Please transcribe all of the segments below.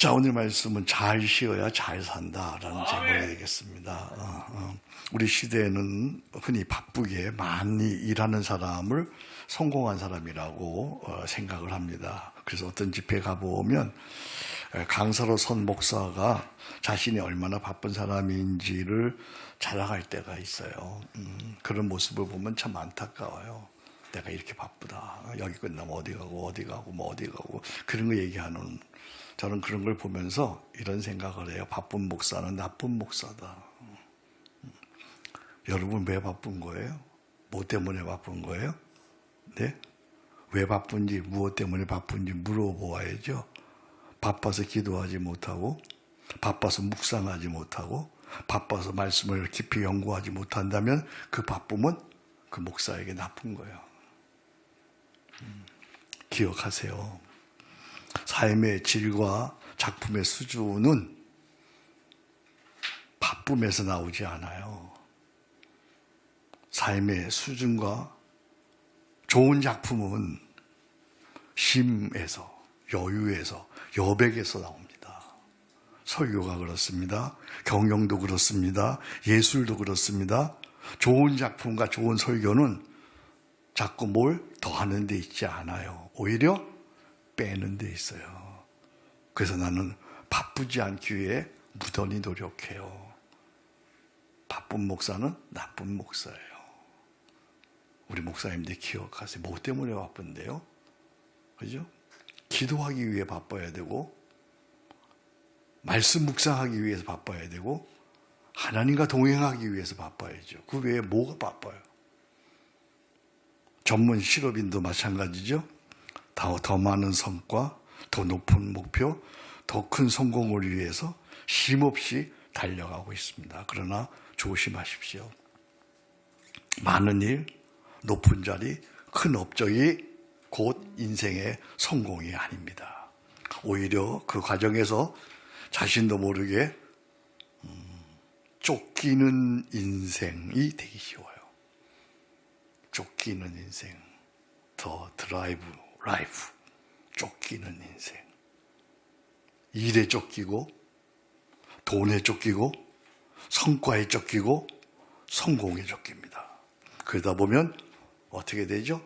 자, 오늘 말씀은 잘 쉬어야 잘 산다라는 제목이 되겠습니다. 우리 시대에는 흔히 바쁘게 많이 일하는 사람을 성공한 사람이라고 생각을 합니다. 그래서 어떤 집회 가보면 강사로 선 목사가 자신이 얼마나 바쁜 사람인지를 자랑할 때가 있어요. 그런 모습을 보면 참 안타까워요. 내가 이렇게 바쁘다. 여기 끝나면 어디 가고 어디 가고 뭐 어디 가고 그런 거 얘기하는, 저는 그런 걸 보면서 이런 생각을 해요. 바쁜 목사는 나쁜 목사다. 여러분 왜 바쁜 거예요? 뭐 때문에 바쁜 거예요? 네? 왜 바쁜지, 무엇 때문에 바쁜지 물어보아야죠. 바빠서 기도하지 못하고, 바빠서 묵상하지 못하고, 바빠서 말씀을 깊이 연구하지 못한다면 그 바쁨은 그 목사에게 나쁜 거예요. 기억하세요. 삶의 질과 작품의 수준은 바쁨에서 나오지 않아요. 삶의 수준과 좋은 작품은 쉼에서, 여유에서, 여백에서 나옵니다. 설교가 그렇습니다. 경영도 그렇습니다. 예술도 그렇습니다. 좋은 작품과 좋은 설교는 자꾸 뭘 더하는 데 있지 않아요. 오히려 빼는 데 있어요. 그래서 나는 바쁘지 않기 위해 무던히 노력해요. 바쁜 목사는 나쁜 목사예요. 우리 목사님들 기억하세요. 뭐 때문에 바쁜데요? 그죠? 기도하기 위해 바빠야 되고, 말씀 묵상하기 위해서 바빠야 되고, 하나님과 동행하기 위해서 바빠야죠. 그 외에 뭐가 바빠요? 전문 실업인도 마찬가지죠. 더 많은 성과, 더 높은 목표, 더 큰 성공을 위해서 쉼없이 달려가고 있습니다. 그러나 조심하십시오. 많은 일, 높은 자리, 큰 업적이 곧 인생의 성공이 아닙니다. 오히려 그 과정에서 자신도 모르게 쫓기는 인생이 되기 쉬워요. 쫓기는 인생, 더 드라이브 라이프, 쫓기는 인생. 일에 쫓기고, 돈에 쫓기고, 성과에 쫓기고, 성공에 쫓깁니다. 그러다 보면 어떻게 되죠?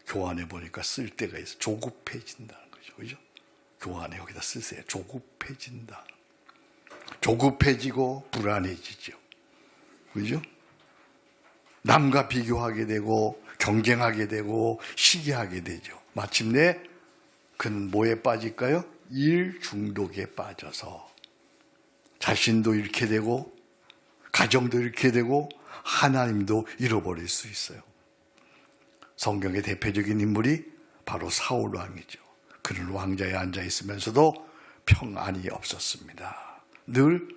교환해 보니까 쓸 데가 있어. 조급해진다는 거죠. 그죠? 교환에 여기다 쓰세요. 조급해진다. 조급해지고 불안해지죠. 그죠? 남과 비교하게 되고 경쟁하게 되고 시기하게 되죠. 마침내 그는 뭐에 빠질까요? 일 중독에 빠져서 자신도 잃게 되고 가정도 잃게 되고 하나님도 잃어버릴 수 있어요. 성경의 대표적인 인물이 바로 사울 왕이죠. 그는 왕자에 앉아 있으면서도 평안이 없었습니다. 늘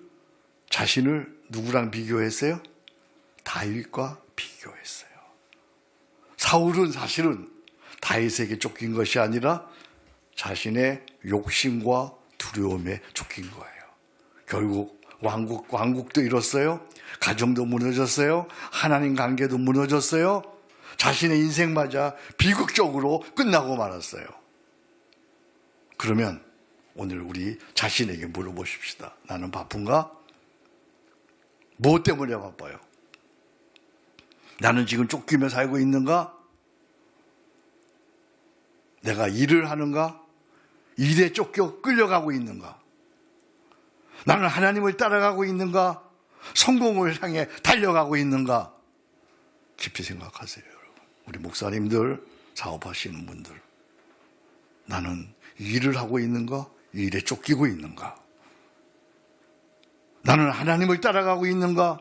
자신을 누구랑 비교했어요? 다윗과 비교했어요. 사울은 사실은 다윗에게 쫓긴 것이 아니라 자신의 욕심과 두려움에 쫓긴 거예요. 결국 왕국도 잃었어요. 가정도 무너졌어요. 하나님 관계도 무너졌어요. 자신의 인생마저 비극적으로 끝나고 말았어요. 그러면 오늘 우리 자신에게 물어보십시다. 나는 바쁜가? 무엇 때문에 바빠요? 나는 지금 쫓기며 살고 있는가? 내가 일을 하는가? 일에 쫓겨 끌려가고 있는가? 나는 하나님을 따라가고 있는가? 성공을 향해 달려가고 있는가? 깊이 생각하세요, 여러분. 우리 목사님들, 사업하시는 분들. 나는 일을 하고 있는가? 일에 쫓기고 있는가? 나는 하나님을 따라가고 있는가?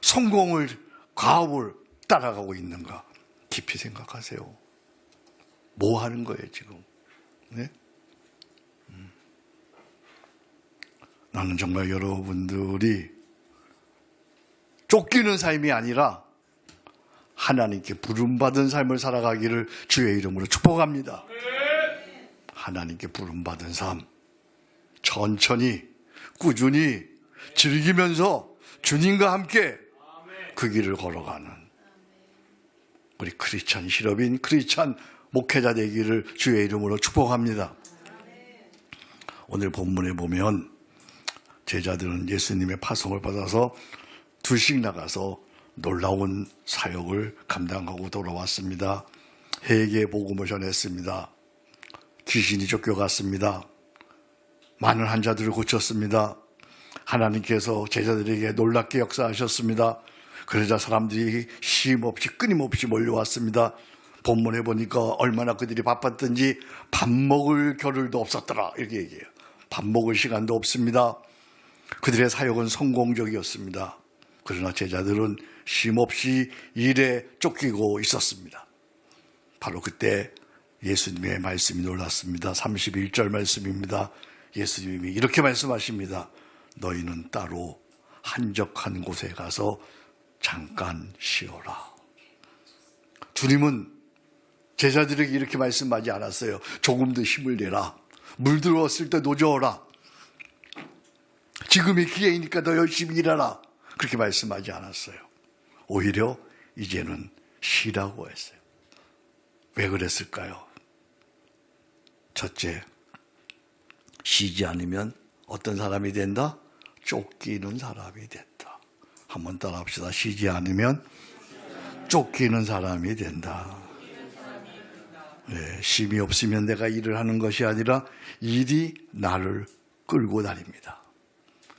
성공을, 가업을 따라가고 있는가? 깊이 생각하세요. 뭐 하는 거예요, 지금? 네? 나는 정말 여러분들이 쫓기는 삶이 아니라 하나님께 부름받은 삶을 살아가기를 주의 이름으로 축복합니다. 하나님께 부름받은 삶, 천천히 꾸준히 즐기면서 주님과 함께 그 길을 걸어가는 우리 크리스찬 실업인, 크리스찬 목회자 되기를 주의 이름으로 축복합니다. 오늘 본문에 보면 제자들은 예수님의 파송을 받아서 둘씩 나가서 놀라운 사역을 감당하고 돌아왔습니다. 해에게 복음을 전했습니다. 귀신이 쫓겨갔습니다. 많은 환자들을 고쳤습니다. 하나님께서 제자들에게 놀랍게 역사하셨습니다. 그러자 사람들이 쉼없이 끊임없이 몰려왔습니다. 본문에 보니까 얼마나 그들이 바빴던지 밥 먹을 겨를도 없었더라 이렇게 얘기해요. 밥 먹을 시간도 없습니다. 그들의 사역은 성공적이었습니다. 그러나 제자들은 쉼없이 일에 쫓기고 있었습니다. 바로 그때 예수님의 말씀이 놀랐습니다. 31절 말씀입니다. 예수님이 이렇게 말씀하십니다. 너희는 따로 한적한 곳에 가서 잠깐 쉬어라. 주님은 제자들에게 이렇게 말씀하지 않았어요. 조금 더 힘을 내라. 물 들어왔을 때 노저어라. 지금이 기회이니까 더 열심히 일하라. 그렇게 말씀하지 않았어요. 오히려 이제는 쉬라고 했어요. 왜 그랬을까요? 첫째, 쉬지 않으면 어떤 사람이 된다? 쫓기는 사람이 된다. 한번 따라 합시다. 쉬지 않으면 쫓기는 사람이 된다. 네, 쉼이 없으면 내가 일을 하는 것이 아니라 일이 나를 끌고 다닙니다.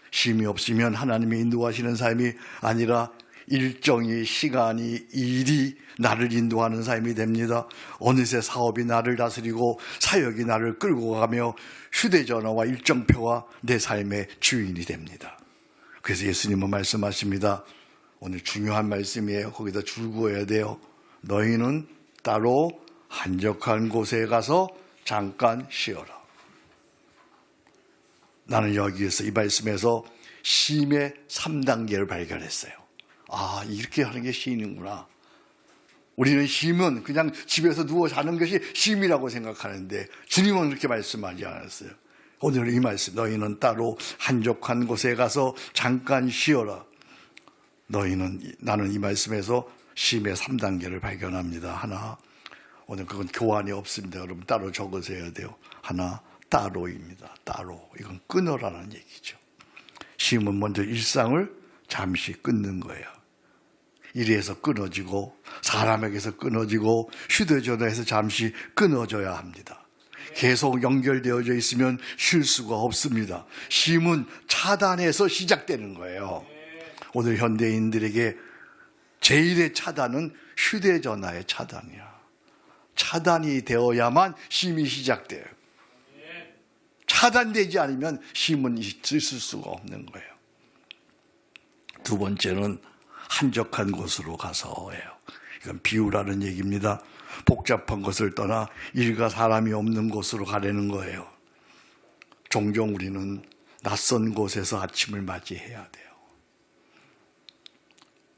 쉼이 없으면 하나님이 인도하시는 삶이 아니라 일정이, 시간이, 일이 나를 인도하는 삶이 됩니다. 어느새 사업이 나를 다스리고 사역이 나를 끌고 가며 휴대전화와 일정표와 내 삶의 주인이 됩니다. 그래서 예수님은 말씀하십니다. 오늘 중요한 말씀이에요. 거기다 줄 그어야 돼요. 너희는 따로 한적한 곳에 가서 잠깐 쉬어라. 나는 여기에서 이 말씀에서 쉼의 3단계를 발견했어요. 아, 이렇게 하는 게 쉬는구나. 우리는 쉼은 그냥 집에서 누워 자는 것이 쉼이라고 생각하는데 주님은 그렇게 말씀하지 않았어요. 오늘 이 말씀, 너희는 따로 한적한 곳에 가서 잠깐 쉬어라. 나는 이 말씀에서 쉼의 3단계를 발견합니다. 하나, 오늘 그건 교환이 없습니다. 여러분 따로 적어서 해야 돼요. 하나, 따로입니다. 따로. 이건 끊어라는 얘기죠. 쉼은 먼저 일상을 잠시 끊는 거예요. 일에서 끊어지고 사람에게서 끊어지고 휴대전화에서 잠시 끊어져야 합니다. 계속 연결되어져 있으면 쉴 수가 없습니다. 쉼은 차단에서 시작되는 거예요. 오늘 현대인들에게 제일의 차단은 휴대전화의 차단이야. 차단이 되어야만 쉼이 시작돼요. 차단되지 않으면 쉼은 있을 수가 없는 거예요. 두 번째는 한적한 곳으로 가서예요. 이건 비유라는 얘기입니다. 복잡한 것을 떠나 일과 사람이 없는 곳으로 가려는 거예요. 종종 우리는 낯선 곳에서 아침을 맞이해야 돼요.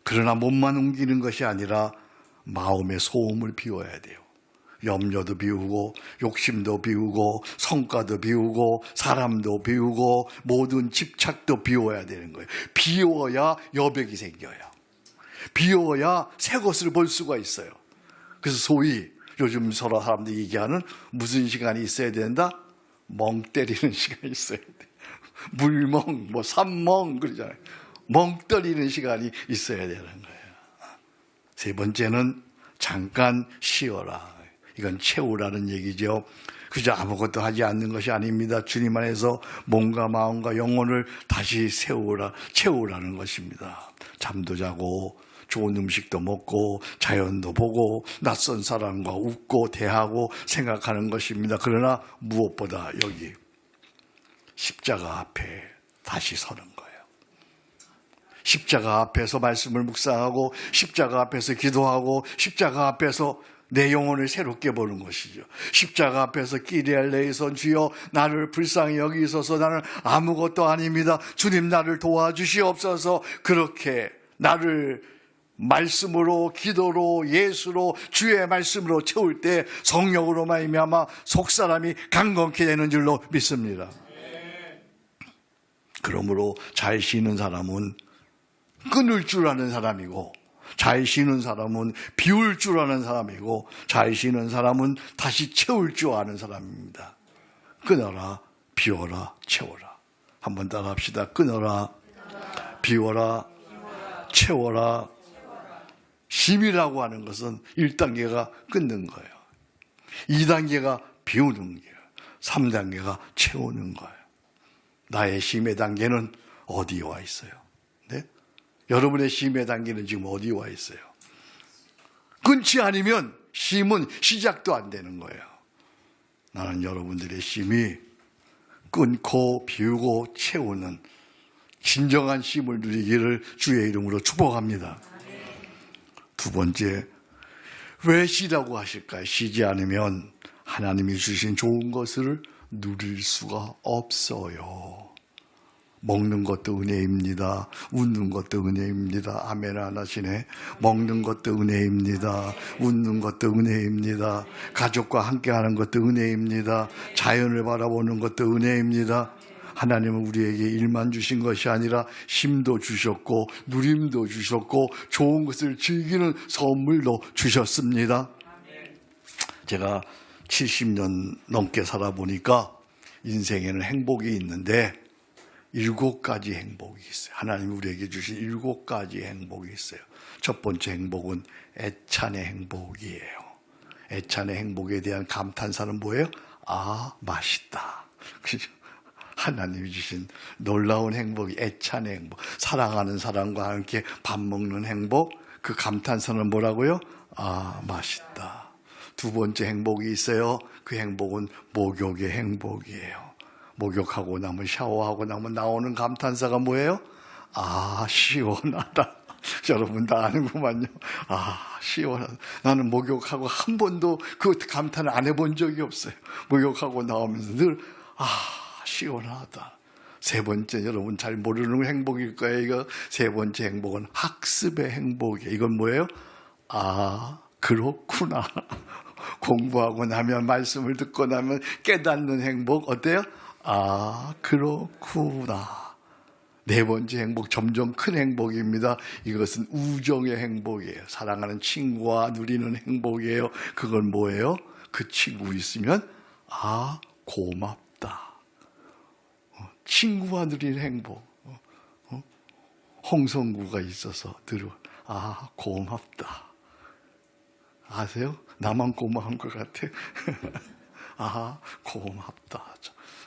그러나 몸만 옮기는 것이 아니라 마음의 소음을 비워야 돼요. 염려도 비우고 욕심도 비우고 성과도 비우고 사람도 비우고 모든 집착도 비워야 되는 거예요. 비워야 여백이 생겨요. 비워야 새 것을 볼 수가 있어요. 그래서 소위 요즘 서로 사람들이 얘기하는 무슨 시간이 있어야 된다? 멍 때리는 시간이 있어야 돼. 물멍, 산멍 그러잖아요. 멍 때리는 시간이 있어야 되는 거예요. 세 번째는 잠깐 쉬어라. 이건 채우라는 얘기죠. 그저 아무것도 하지 않는 것이 아닙니다. 주님 안에서 몸과 마음과 영혼을 다시 채우라는 것입니다. 잠도 자고 좋은 음식도 먹고 자연도 보고 낯선 사람과 웃고 대하고 생각하는 것입니다. 그러나 무엇보다 여기 십자가 앞에 다시 서는 거예요. 십자가 앞에서 말씀을 묵상하고 십자가 앞에서 기도하고 십자가 앞에서 내 영혼을 새롭게 보는 것이죠. 십자가 앞에서 끼리알레이선 주여 나를 불쌍히 여기소서. 나는 아무것도 아닙니다. 주님 나를 도와주시옵소서. 그렇게 나를 말씀으로 기도로 예수로 주의 말씀으로 채울 때 성령으로 말미암아 속사람이 강건케 되는 줄로 믿습니다. 그러므로 잘 쉬는 사람은 끊을 줄 아는 사람이고 잘 쉬는 사람은 비울 줄 아는 사람이고 잘 쉬는 사람은 다시 채울 줄 아는 사람입니다. 끊어라, 비워라, 채워라. 한번 따라 합시다. 끊어라, 비워라, 채워라. 쉼이라고 하는 것은 1단계가 끊는 거예요. 2단계가 비우는 거예요. 3단계가 채우는 거예요. 나의 쉼의 단계는 어디에 와 있어요? 네? 여러분의 쉼의 단계는 지금 어디에 와 있어요? 끊지 않으면 쉼은 시작도 안 되는 거예요. 나는 여러분들의 쉼이 끊고 비우고 채우는 진정한 쉼을 누리기를 주의 이름으로 축복합니다. 두 번째, 왜 쉬라고 하실까요? 쉬지 않으면 하나님이 주신 좋은 것을 누릴 수가 없어요. 먹는 것도 은혜입니다. 웃는 것도 은혜입니다. 아멘 안 하시네. 먹는 것도 은혜입니다. 웃는 것도 은혜입니다. 가족과 함께하는 것도 은혜입니다. 자연을 바라보는 것도 은혜입니다. 하나님은 우리에게 일만 주신 것이 아니라 쉼도 주셨고 누림도 주셨고 좋은 것을 즐기는 선물도 주셨습니다. 제가 70년 넘게 살아보니까 인생에는 행복이 있는데 7가지 행복이 있어요. 하나님이 우리에게 주신 7가지 행복이 있어요. 첫 번째 행복은 애찬의 행복이에요. 애찬의 행복에 대한 감탄사는 뭐예요? 아, 맛있다. 하나님이 주신 놀라운 행복이 애찬의 행복. 사랑하는 사람과 함께 밥 먹는 행복. 그 감탄사는 뭐라고요? 아, 맛있다. 두 번째 행복이 있어요. 그 행복은 목욕의 행복이에요. 목욕하고 나면 샤워하고 나면 나오는 감탄사가 뭐예요? 아, 시원하다. 여러분 다 아는구만요. 아, 시원하다. 나는 목욕하고 한 번도 그 감탄을 안 해본 적이 없어요. 목욕하고 나오면서 늘 시원하다. 세 번째, 여러분 잘 모르는 행복일 거예요. 이거 세 번째 행복은 학습의 행복이에요. 이건 뭐예요? 아, 그렇구나. 공부하고 나면, 말씀을 듣고 나면 깨닫는 행복 어때요? 아, 그렇구나. 네 번째 행복, 점점 큰 행복입니다. 이것은 우정의 행복이에요. 사랑하는 친구와 누리는 행복이에요. 그건 뭐예요? 그 친구 있으면 아, 고맙다. 친구와 누리는 행복. 홍성구가 있어서 아, 고맙다. 아세요? 나만 고마운 것 같아. 아, 고맙다.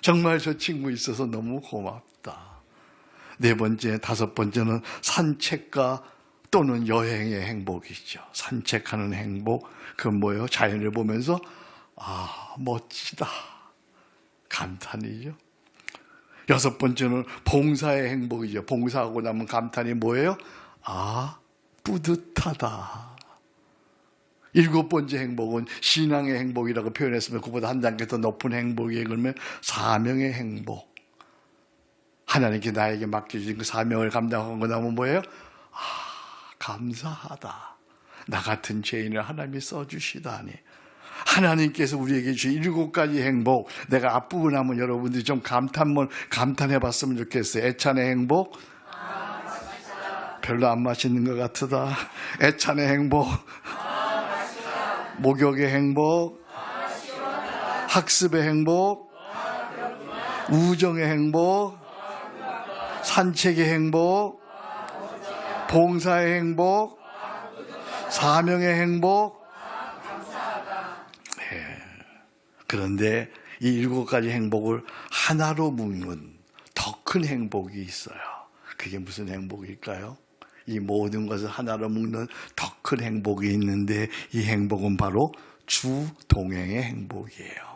정말 저 친구 있어서 너무 고맙다. 네 번째, 다섯 번째는 산책과 또는 여행의 행복이죠. 산책하는 행복. 그건 뭐예요? 자연을 보면서 아, 멋지다. 감탄이죠. 여섯 번째는 봉사의 행복이죠. 봉사하고 나면 감탄이 뭐예요? 아, 뿌듯하다. 일곱 번째 행복은 신앙의 행복이라고 표현했으면 그보다 한 단계 더 높은 행복이에요. 그러면 사명의 행복. 하나님께 나에게 맡겨주신 그 사명을 감당하고 나면 뭐예요? 아, 감사하다. 나 같은 죄인을 하나님이 써주시다니. 하나님께서 우리에게 주신 7가지 행복. 내가 앞부분 하면 여러분들이 좀 감탄해 봤으면 좋겠어요. 애찬의 행복. 별로 안 맛있는 것 같으다. 애찬의 행복. 목욕의 행복. 학습의 행복. 우정의 행복. 산책의 행복. 봉사의 행복. 사명의 행복. 그런데 이 7가지 행복을 하나로 묶는 더 큰 행복이 있어요. 그게 무슨 행복일까요? 이 모든 것을 하나로 묶는 더 큰 행복이 있는데 이 행복은 바로 주 동행의 행복이에요.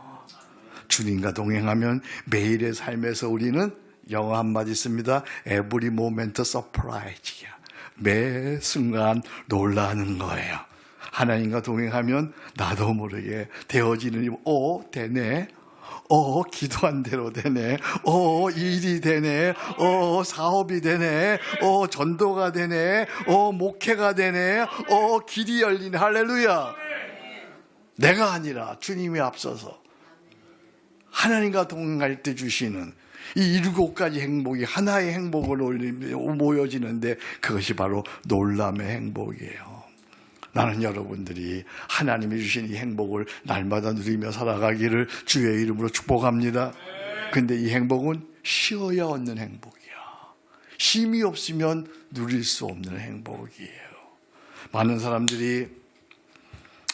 주님과 동행하면 매일의 삶에서 우리는 영어 한마디 씁니다. Every moment surprise야. 매 순간 놀라는 거예요. 하나님과 동행하면 나도 모르게 되어지는 되네. 기도한 대로 되네. 일이 되네. 사업이 되네. 전도가 되네. 목회가 되네. 길이 열리네. 할렐루야. 내가 아니라 주님이 앞서서 하나님과 동행할 때 주시는 이 7가지 행복이 하나의 행복으로 모여지는데 그것이 바로 놀람의 행복이에요. 나는 여러분들이 하나님이 주신 이 행복을 날마다 누리며 살아가기를 주의 이름으로 축복합니다. 근데 이 행복은 쉬어야 얻는 행복이야. 쉼이 없으면 누릴 수 없는 행복이에요. 많은 사람들이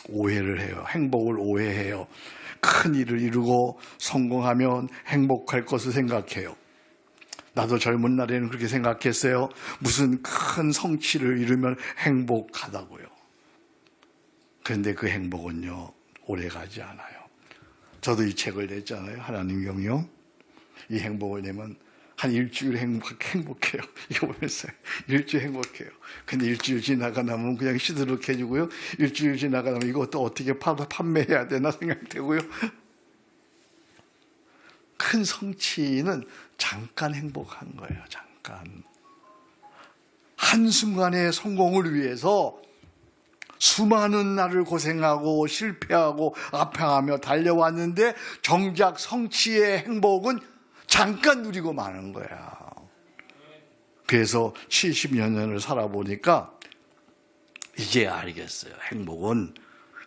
오해를 해요. 행복을 오해해요. 큰 일을 이루고 성공하면 행복할 것을 생각해요. 나도 젊은 날에는 그렇게 생각했어요. 무슨 큰 성취를 이루면 행복하다고요. 그런데 그 행복은요, 오래가지 않아요. 저도 이 책을 냈잖아요. 하나님 경영. 이 행복을 내면 한 일주일 행복해요. 이거 보면서 일주일 행복해요. 근데 일주일 지나가 나면 그냥 시들룩해지고요. 일주일 지나가 나면 이것도 어떻게 판매해야 되나 생각되고요. 큰 성취는 잠깐 행복한 거예요. 잠깐. 한순간의 성공을 위해서 수많은 날을 고생하고 실패하고 아파하며 달려왔는데 정작 성취의 행복은 잠깐 누리고 마는 거야. 그래서 70여 년을 살아보니까 이제 알겠어요. 행복은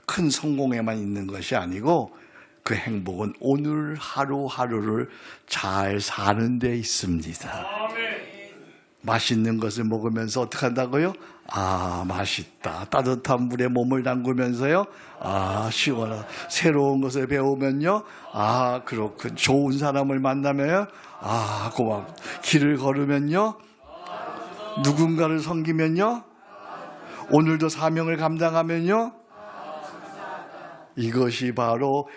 큰 성공에만 있는 것이 아니고 그 행복은 오늘 하루하루를 잘 사는 데 있습니다. 맛있는 것을 먹으면서 어떻게 한다고요? 아, 맛있다. 따뜻한 물에 몸을 담그면서요. 아, 시원하다. 새로운 것을 배우면요. 아, 그렇군. 좋은 사람을 만나면요. 아, 고맙다. 길을 걸으면요. 누군가를 섬기면요. 오늘도 사명을 감당하면요. 이것이 바로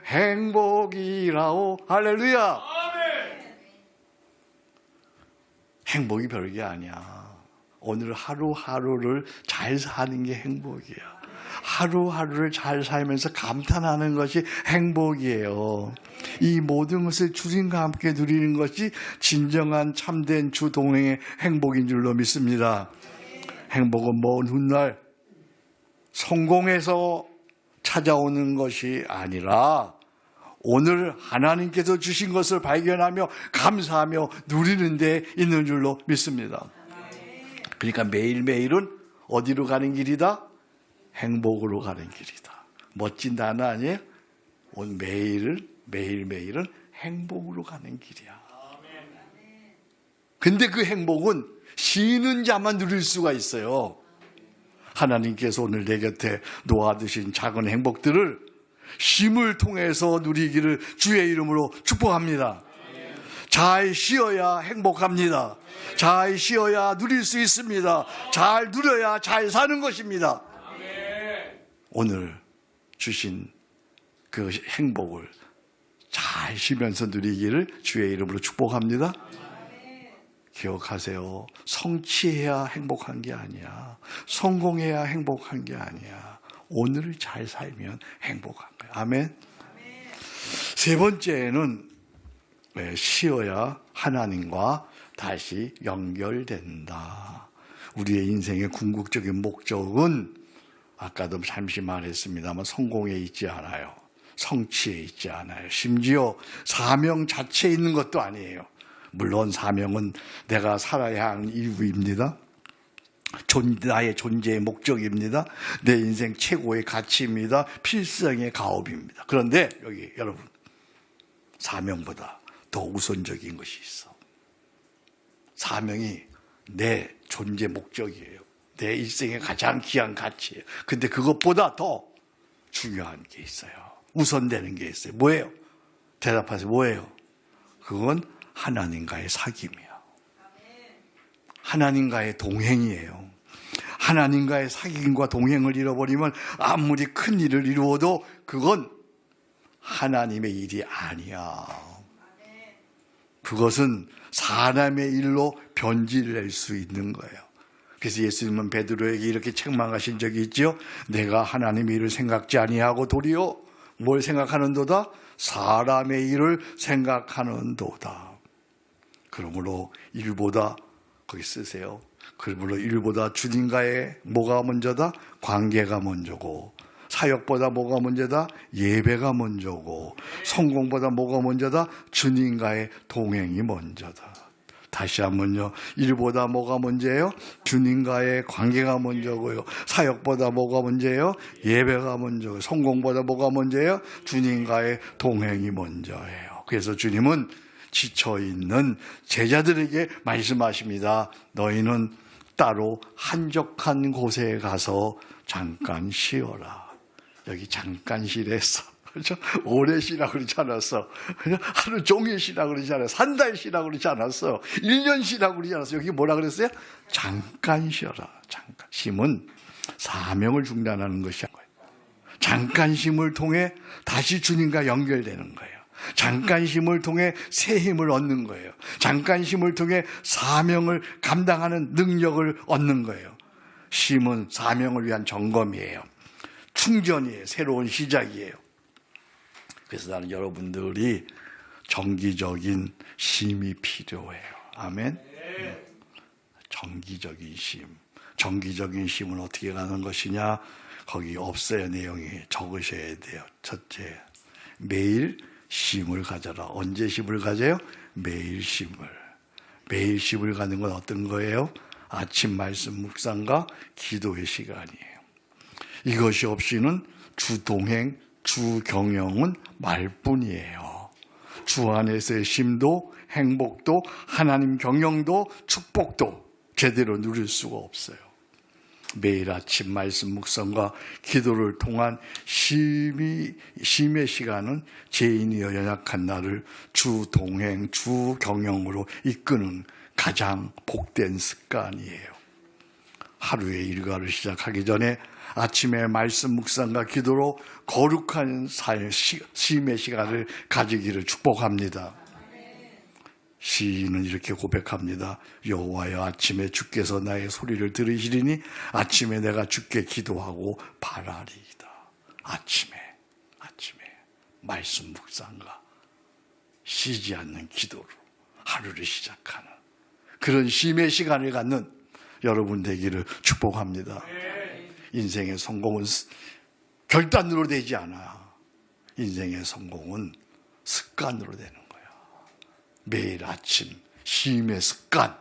행복이라오. 할렐루야. 행복이 별게 아니야. 오늘 하루하루를 잘 사는 게 행복이야. 하루하루를 잘 살면서 감탄하는 것이 행복이에요. 이 모든 것을 주님과 함께 누리는 것이 진정한 참된 주 동행의 행복인 줄로 믿습니다. 행복은 먼 훗날 성공해서 찾아오는 것이 아니라 오늘 하나님께서 주신 것을 발견하며 감사하며 누리는 데 있는 줄로 믿습니다. 그러니까 매일매일은 어디로 가는 길이다? 행복으로 가는 길이다. 멋진 단어 아니에요? 오늘 매일매일은 행복으로 가는 길이야. 근데 그 행복은 쉬는 자만 누릴 수가 있어요. 하나님께서 오늘 내 곁에 놓아두신 작은 행복들을 쉼을 통해서 누리기를 주의 이름으로 축복합니다. 잘 쉬어야 행복합니다. 잘 쉬어야 누릴 수 있습니다. 잘 누려야 잘 사는 것입니다. 오늘 주신 그 행복을 잘 쉬면서 누리기를 주의 이름으로 축복합니다. 기억하세요. 성취해야 행복한 게 아니야. 성공해야 행복한 게 아니야. 오늘을 잘 살면 행복한 거예요. 아멘. 세 번째는 쉬어야 하나님과 다시 연결된다. 우리의 인생의 궁극적인 목적은 아까도 잠시 말했습니다만 성공에 있지 않아요. 성취에 있지 않아요. 심지어 사명 자체에 있는 것도 아니에요. 물론 사명은 내가 살아야 하는 이유입니다. 나의 존재의 목적입니다. 내 인생 최고의 가치입니다. 필성의 가업입니다. 그런데 여기 여러분, 사명보다 더 우선적인 것이 있어. 사명이 내 존재 목적이에요. 내 일생의 가장 귀한 가치예요. 근데 그것보다 더 중요한 게 있어요. 우선되는 게 있어요. 뭐예요? 대답하세요. 뭐예요? 그건 하나님과의 사귐이에요. 하나님과의 동행이에요. 하나님과의 사귐과 동행을 잃어버리면 아무리 큰 일을 이루어도 그건 하나님의 일이 아니야. 그것은 사람의 일로 변질될 수 있는 거예요. 그래서 예수님은 베드로에게 이렇게 책망하신 적이 있죠. 내가 하나님의 일을 생각지 아니하고 도리어 뭘 생각하는도다? 사람의 일을 생각하는도다. 그러므로 일보다 거기 쓰세요. 그러므로 일보다 주님과의 뭐가 먼저다? 관계가 먼저고, 사역보다 뭐가 먼저다? 예배가 먼저고, 성공보다 뭐가 먼저다? 주님과의 동행이 먼저다. 다시 한번요. 일보다 뭐가 문제예요? 주님과의 관계가 먼저고요. 사역보다 뭐가 문제예요? 예배가 먼저고요. 성공보다 뭐가 먼저예요? 주님과의 동행이 먼저예요. 그래서 주님은 지쳐있는 제자들에게 말씀하십니다. 너희는 따로 한적한 곳에 가서 잠깐 쉬어라. 여기 잠깐 쉬랬어. 그렇죠? 오래 쉬라고 그러지 않았어. 하루 종일 쉬라고 그러지 않았어. 한 달 쉬라고 그러지 않았어. 1년 쉬라고 그러지 않았어. 여기 뭐라 그랬어요? 잠깐 쉬어라. 잠깐. 쉼은 사명을 중단하는 것이 거예요. 잠깐 쉼을 통해 다시 주님과 연결되는 거예요. 잠깐 쉼을 통해 새 힘을 얻는 거예요. 잠깐 쉼을 통해 사명을 감당하는 능력을 얻는 거예요. 쉼은 사명을 위한 점검이에요. 충전이에요. 새로운 시작이에요. 그래서 나는 여러분들이 정기적인 쉼이 필요해요. 아멘. 정기적인 쉼. 정기적인 쉼은 어떻게 가는 것이냐? 거기 없어요. 내용이 적으셔야 돼요. 첫째, 매일 쉼을 가져라. 언제 쉼을 가져요? 매일 쉼을. 매일 쉼을 가는 건 어떤 거예요? 아침 말씀 묵상과 기도의 시간이에요. 이것이 없이는 주동행, 주경영은 말뿐이에요. 주 안에서의 쉼도 행복도 하나님 경영도 축복도 제대로 누릴 수가 없어요. 매일 아침 말씀 묵상과 기도를 통한 쉼의 시간은 죄인이여 연약한 나를 주 동행, 주 경영으로 이끄는 가장 복된 습관이에요. 하루의 일과를 시작하기 전에 아침에 말씀 묵상과 기도로 거룩한 쉼의 시간을 가지기를 축복합니다. 시인은 이렇게 고백합니다. 여호와여, 아침에 주께서 나의 소리를 들으시리니 아침에 내가 주께 기도하고 바라리이다. 아침에 말씀 묵상과 쉬지 않는 기도로 하루를 시작하는 그런 쉼의 시간을 갖는 여러분 되기를 축복합니다. 인생의 성공은 결단으로 되지 않아. 인생의 성공은 습관으로 되는 거야. 매일 아침 쉼의 습관,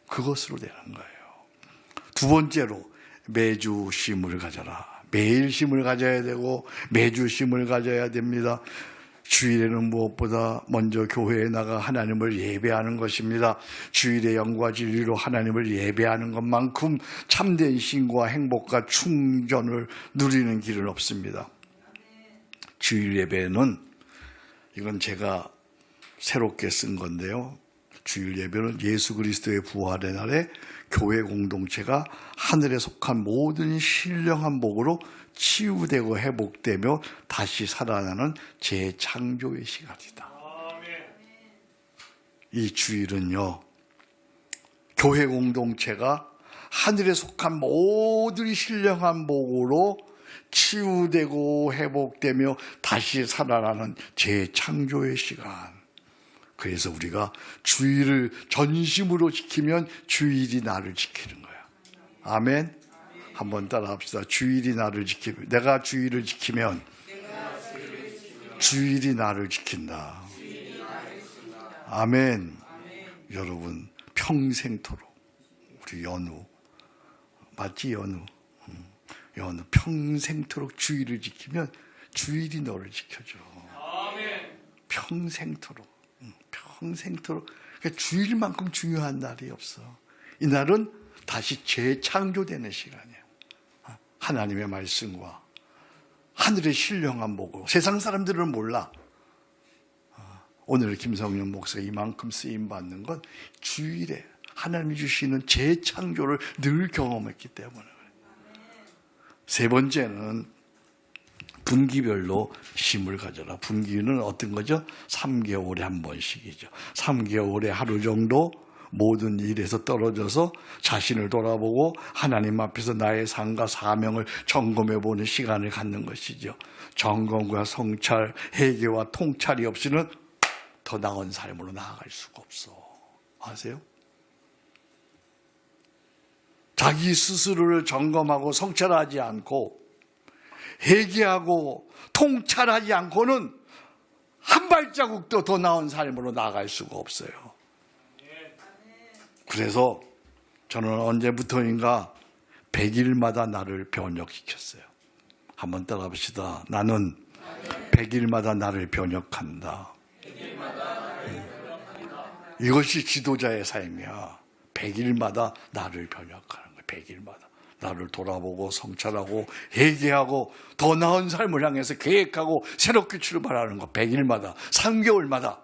그것으로 되는 거예요. 두 번째로 매주 쉼을 가져라. 매일 쉼을 가져야 되고 매주 쉼을 가져야 됩니다. 주일에는 무엇보다 먼저 교회에 나가 하나님을 예배하는 것입니다. 주일의 영과 진리로 하나님을 예배하는 것만큼 참된 쉼과 행복과 충전을 누리는 길은 없습니다. 주일 예배는, 이건 제가 새롭게 쓴 건데요. 주일 예배는 예수 그리스도의 부활의 날에 교회 공동체가 하늘에 속한 모든 신령한 복으로 치유되고 회복되며 다시 살아나는 재창조의 시간이다. 이 주일은요, 교회 공동체가 하늘에 속한 모든 신령한 복으로 치유되고 회복되며 다시 살아나는 재창조의 시간. 그래서 우리가 주일을 전심으로 지키면 주일이 나를 지키는 거야. 아멘. 한번 따라 합시다. 주일이 나를 지키면, 내가 주일을 지키면 주일이 나를 지킨다. 아멘. 여러분, 평생토록 우리 연우, 맞지? 연우 평생토록 주일을 지키면 주일이 너를 지켜줘. 평생토록. 그러니까 주일만큼 중요한 날이 없어. 이 날은 다시 재창조되는 시간이에요. 하나님의 말씀과 하늘의 신령한 복으로. 세상 사람들은 몰라. 오늘 김성윤 목사가 이만큼 쓰임받는 건 주일에 하나님이 주시는 재창조를 늘 경험했기 때문에. 세 번째는 분기별로 쉼을 가져라. 분기는 어떤 거죠? 3개월에 한 번씩이죠. 3개월에 하루 정도 모든 일에서 떨어져서 자신을 돌아보고 하나님 앞에서 나의 삶과 사명을 점검해보는 시간을 갖는 것이죠. 점검과 성찰, 회개와 통찰이 없이는 더 나은 삶으로 나아갈 수가 없어. 아세요? 자기 스스로를 점검하고 성찰하지 않고 회개하고 통찰하지 않고는 한 발자국도 더 나은 삶으로 나아갈 수가 없어요. 그래서 저는 언제부터인가 100일마다 나를 변혁시켰어요. 한번 따라봅시다. 나는 100일마다 나를 변혁한다. 이것이 지도자의 삶이야. 100일마다 나를 변혁하는 거야. 100일마다. 나를 돌아보고 성찰하고 회개하고 더 나은 삶을 향해서 계획하고 새롭게 출발하는 거. 100일마다, 3개월마다.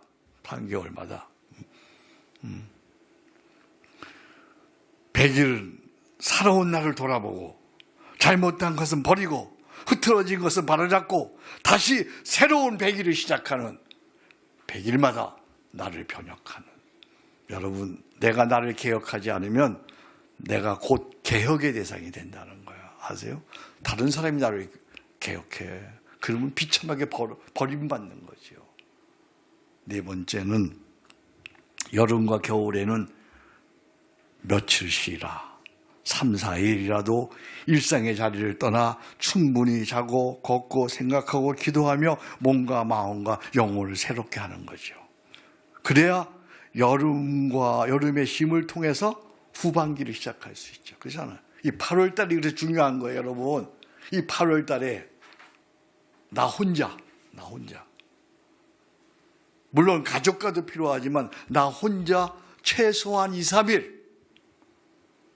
100일 살아온 나를 돌아보고 잘못한 것은 버리고 흐트러진 것은 바로잡고 다시 새로운 100일을 시작하는 100일마다 나를 변혁하는. 여러분, 내가 나를 개혁하지 않으면 내가 곧 개혁의 대상이 된다는 거야. 아세요? 다른 사람이 나를 개혁해. 그러면 비참하게 버림받는 거죠. 네 번째는 여름과 겨울에는 며칠 쉬라. 3, 4일이라도 일상의 자리를 떠나 충분히 자고 걷고 생각하고 기도하며 몸과 마음과 영혼을 새롭게 하는 거죠. 그래야 여름의 쉼을 통해서 후반기를 시작할 수 있죠. 그렇잖아요. 이 8월 달이 그래서 중요한 거예요, 여러분. 이 8월 달에 나 혼자. 물론 가족과도 필요하지만 나 혼자 최소한 2, 3일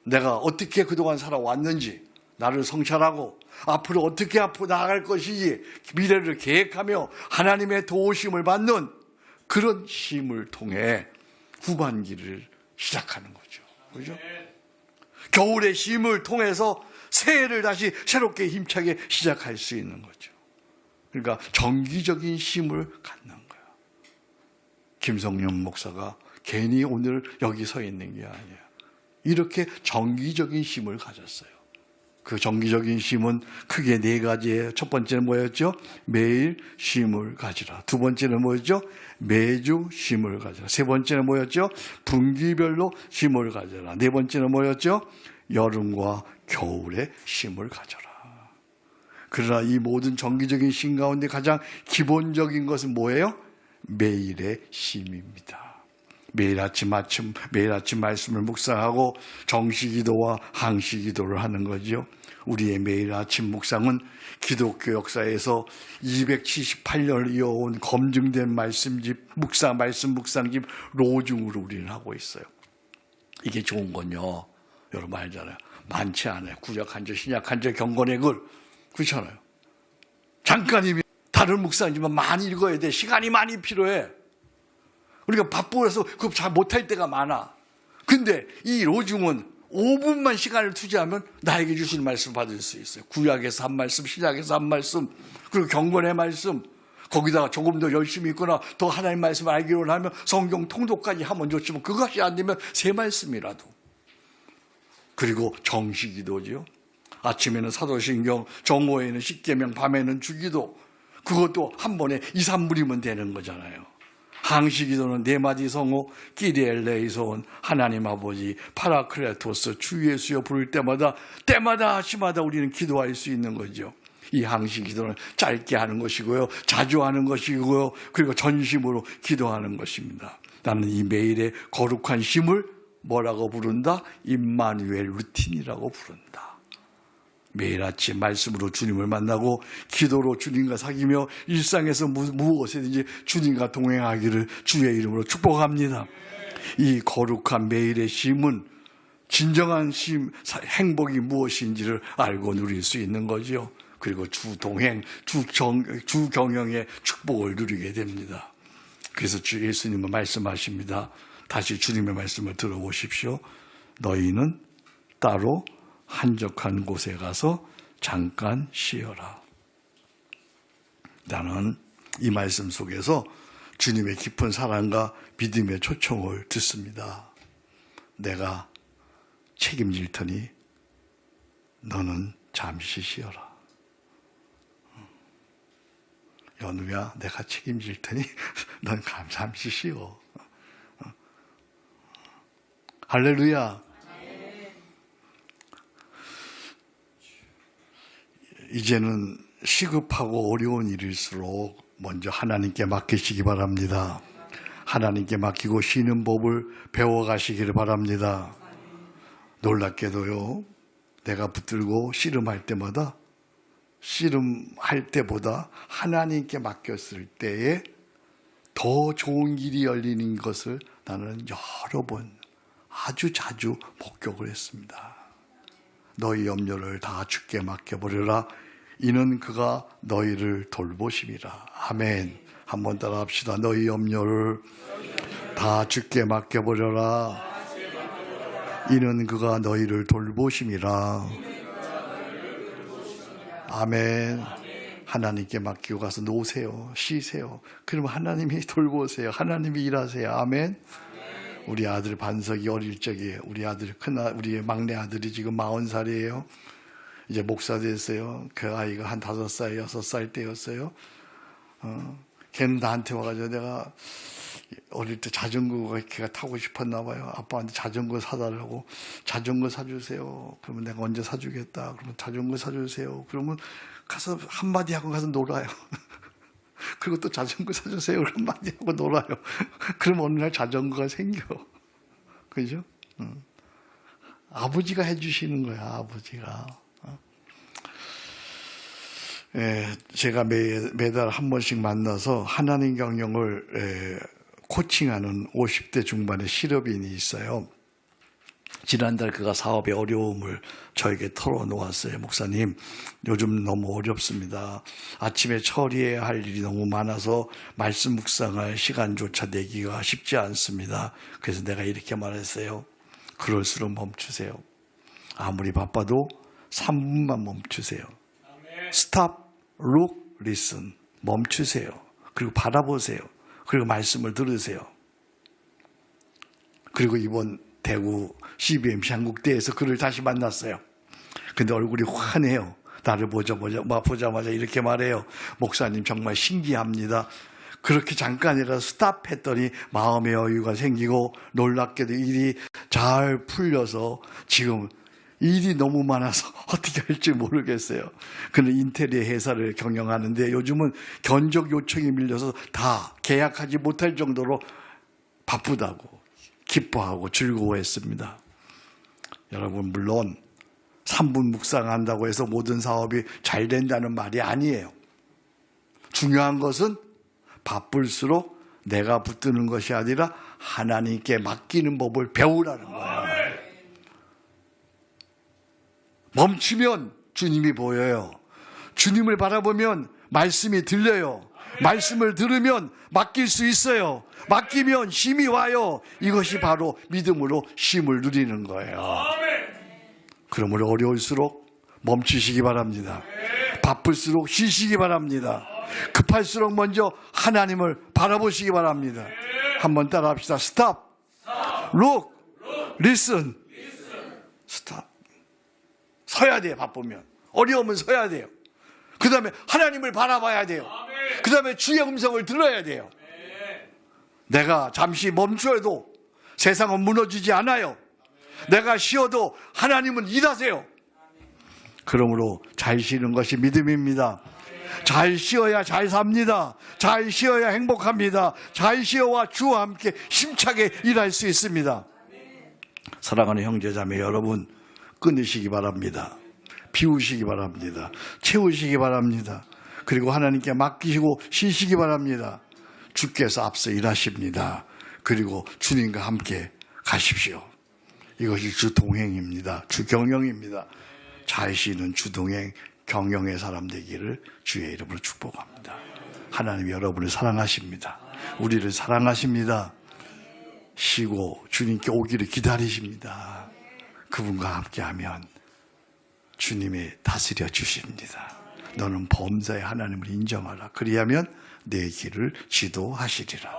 내가 어떻게 그동안 살아왔는지 나를 성찰하고 앞으로 어떻게 앞으로 나아갈 것인지 미래를 계획하며 하나님의 도우심을 받는 그런 쉼을 통해 후반기를 시작하는 거죠. 그렇죠? 겨울의 쉼을 통해서 새해를 다시 새롭게 힘차게 시작할 수 있는 거죠. 그러니까 정기적인 쉼을 갖는 거야. 김성년 목사가 괜히 오늘 여기 서 있는 게 아니에요. 이렇게 정기적인 쉼을 가졌어요. 그 정기적인 쉼은 크게 4가지예요. 첫 번째는 뭐였죠? 매일 쉼을 가지라. 두 번째는 뭐였죠? 매주 쉼을 가지라. 세 번째는 뭐였죠? 분기별로 쉼을 가져라. 네 번째는 뭐였죠? 여름과 겨울에 쉼을 가져라. 그러나 이 모든 정기적인 쉼 가운데 가장 기본적인 것은 뭐예요? 매일의 쉼입니다. 매일 아침 말씀을 묵상하고 정시기도와 항시기도를 하는 거죠. 우리의 매일 아침 묵상은 기독교 역사에서 278년을 이어온 검증된 말씀집 말씀 묵상집 로중으로 우리는 하고 있어요. 이게 좋은 건요, 여러분 알잖아요. 많지 않아요. 구약 한 절, 신약 한 절, 경건의 글. 그렇잖아요. 잠깐이면 다른 묵상이지만 많이 읽어야 돼. 시간이 많이 필요해. 우리가 바쁘고 해서 그거 잘 못할 때가 많아. 근데 이 로중은 5분만 시간을 투자하면 나에게 주신 말씀을 받을 수 있어요. 구약에서 한 말씀, 신약에서 한 말씀, 그리고 경건의 말씀, 거기다가 조금 더 열심히 있거나 더 하나님 말씀을 알기로 하면 성경 통독까지 하면 좋지만 그것이 안 되면 3말씀이라도. 그리고 정시기도죠. 아침에는 사도신경, 정오에는 십계명, 밤에는 주기도. 그것도 한 번에 2, 3분이면 되는 거잖아요. 항시기도는 4마디 성호, 끼리엘레이소온, 하나님 아버지, 파라클레토스, 주 예수여 부를 때마다 시마다 우리는 기도할 수 있는 거죠. 이 항시기도는 짧게 하는 것이고요, 자주 하는 것이고요, 그리고 전심으로 기도하는 것입니다. 나는 이 매일의 거룩한 쉼을 뭐라고 부른다? 임마누엘 루틴이라고 부른다. 매일 아침 말씀으로 주님을 만나고 기도로 주님과 사귀며 일상에서 무엇이든지 주님과 동행하기를 주의 이름으로 축복합니다. 이 거룩한 매일의 쉼은 진정한 쉼, 행복이 무엇인지를 알고 누릴 수 있는 거죠. 그리고 주동행, 주경영의 축복을 누리게 됩니다. 그래서 주 예수님은 말씀하십니다. 다시 주님의 말씀을 들어보십시오. 너희는 따로 한적한 곳에 가서 잠깐 쉬어라. 나는 이 말씀 속에서 주님의 깊은 사랑과 믿음의 초청을 듣습니다. 내가 책임질 테니 너는 잠시 쉬어라. 연우야, 내가 책임질 테니 넌 잠시 쉬어. 할렐루야. 이제는 시급하고 어려운 일일수록 먼저 하나님께 맡기시기 바랍니다. 하나님께 맡기고 쉬는 법을 배워가시기를 바랍니다. 놀랍게도요, 내가 붙들고 씨름할 때마다 씨름할 때보다 하나님께 맡겼을 때에 더 좋은 길이 열리는 것을 나는 여러 번 아주 자주 목격을 했습니다. 너희 염려를 다 주께 맡겨버려라. 이는 그가 너희를 돌보심이라. 아멘. 한번 따라 합시다. 너희 염려를 다 주께 맡겨버려라. 이는 그가 너희를 돌보심이라. 아멘. 하나님께 맡기고 가서 노세요. 쉬세요. 그러면 하나님이 돌보세요. 하나님이 일하세요. 아멘. 우리 아들 반석이 어릴 적에 우리 막내 아들이 지금 40살이에요. 이제 목사 됐어요. 그 아이가 한 5살, 6살 때였어요. 걔는 나한테 와가지고 내가 어릴 때 자전거가 걔가 타고 싶었나 봐요. 아빠한테 자전거 사달라고. 자전거 사주세요. 그러면 내가 언제 사주겠다. 그러면 자전거 사주세요. 그러면 가서 한마디 하고 가서 놀아요. 그리고 또 자전거 사주세요. 한마디 하고 놀아요. 그럼 어느 날 자전거가 생겨. 그죠? 아버지가 해주시는 거야, 아버지가. 제가 매달 한 번씩 만나서 하나님 경영을 코칭하는 50대 중반의 실업인이 있어요. 지난달 그가 사업의 어려움을 저에게 털어놓았어요. 목사님, 요즘 너무 어렵습니다. 아침에 처리해야 할 일이 너무 많아서 말씀 묵상할 시간조차 내기가 쉽지 않습니다. 그래서 내가 이렇게 말했어요. 그럴수록 멈추세요. 아무리 바빠도 3분만 멈추세요. Stop, look, listen. 멈추세요. 그리고 바라보세요. 그리고 말씀을 들으세요. 그리고 이번 대구 CBMC 한국대에서 그를 다시 만났어요. 근데 얼굴이 환해요. 나를 보자마자 이렇게 말해요. 목사님 정말 신기합니다. 그렇게 잠깐이라도 스탑했더니 마음의 여유가 생기고 놀랍게도 일이 잘 풀려서 지금 일이 너무 많아서 어떻게 할지 모르겠어요. 그는 인테리어 회사를 경영하는데 요즘은 견적 요청이 밀려서 다 계약하지 못할 정도로 바쁘다고 기뻐하고 즐거워했습니다. 여러분, 물론 3분 묵상한다고 해서 모든 사업이 잘 된다는 말이 아니에요. 중요한 것은 바쁠수록 내가 붙드는 것이 아니라 하나님께 맡기는 법을 배우라는 거예요. 멈추면 주님이 보여요. 주님을 바라보면 말씀이 들려요. 말씀을 들으면 맡길 수 있어요. 맡기면 힘이 와요. 이것이 바로 믿음으로 쉼을 누리는 거예요. 그러므로 어려울수록 멈추시기 바랍니다. 바쁠수록 쉬시기 바랍니다. 급할수록 먼저 하나님을 바라보시기 바랍니다. 한번 따라 합시다. Stop, look, listen. Stop. 서야 돼요. 바쁘면. 어려우면 서야 돼요. 그 다음에 하나님을 바라봐야 돼요. 그 다음에 주의 음성을 들어야 돼요. 내가 잠시 멈춰도 세상은 무너지지 않아요. 내가 쉬어도 하나님은 일하세요. 그러므로 잘 쉬는 것이 믿음입니다. 잘 쉬어야 잘 삽니다. 잘 쉬어야 행복합니다. 잘 쉬어야 주와 함께 힘차게 일할 수 있습니다. 사랑하는 형제자매 여러분, 끊으시기 바랍니다. 비우시기 바랍니다. 채우시기 바랍니다. 그리고 하나님께 맡기시고 쉬시기 바랍니다. 주께서 앞서 일하십니다. 그리고 주님과 함께 가십시오. 이것이 주 동행입니다. 주 경영입니다. 잘 쉬는 주 동행 경영의 사람 되기를 주의 이름으로 축복합니다. 하나님 여러분을 사랑하십니다. 우리를 사랑하십니다. 쉬고 주님께 오기를 기다리십니다. 그분과 함께하면 주님이 다스려 주십니다. 너는 범사의 하나님을 인정하라. 그리하면 내 길을 지도하시리라.